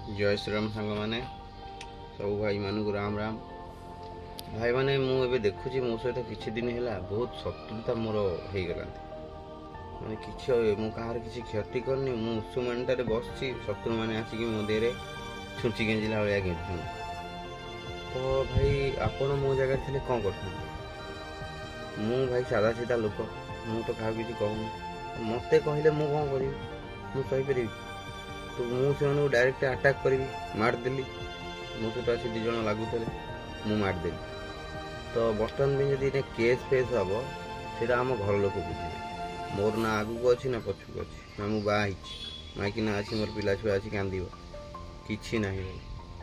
जय श्रीराम सांग मैंने सब भाई मान को राम राम। भाई मैंने मुझे देखुची मो सहित किछि दिन है बहुत शत्रुता मोर हो गला मैंने कि कहार किसी क्षति करनी मुसुमानटे बस शत्रु मैंने आसिक मो देहरे छुंची गेंजिला भाया गेंजु। तो भाई आपण मो जगह थे कौन कर भाई सादा सीधा लोक मु तो क्या किसी कहूनी मत कहले मुझे कौन करी मुझे तो मुझे डायरेक्ट अटैक करी मारदेली मो सहित आसी दिज लगुले मु मारदेली। तो बर्तमान भी जब केस फेस हम से आम घर लोक बुझे मोर ना आगू अच्छी ना पछक अच्छी ना मु बाई माइकी ना अच्छी मोर पिला छुआ अच्छी कांद कि ना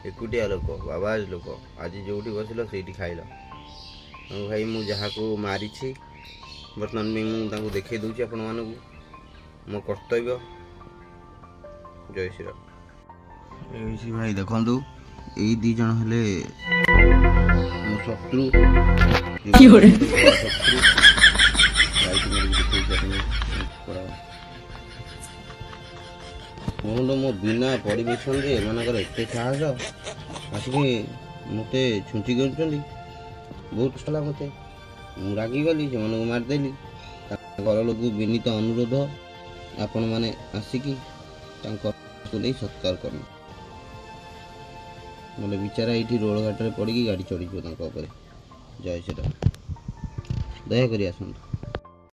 एकुटिया लोक बाबाज लोक आज जो बसिल से खाइल भाई मुझे जहाँ को मारी बर्तमान भी मुझे देखे दूसरी आपण मानक मो कर्तव्य। जय श्रीराम। भाई देखु यही दी जन हेले मो शत्रु मो बिना परमिशन रे एमानकर एते साहस आसिक मते छुंची कर बहुत साला मते रागी गली से मन मारदेली घर लोक विनीत अनुरोध आपण मैंने आसिकी नहीं सत्कार कर बोले बिचारा ये रोड घाट पड़ी गाड़ी चढ़ी जय श्रीराम दया करी आसନ୍ତୁ।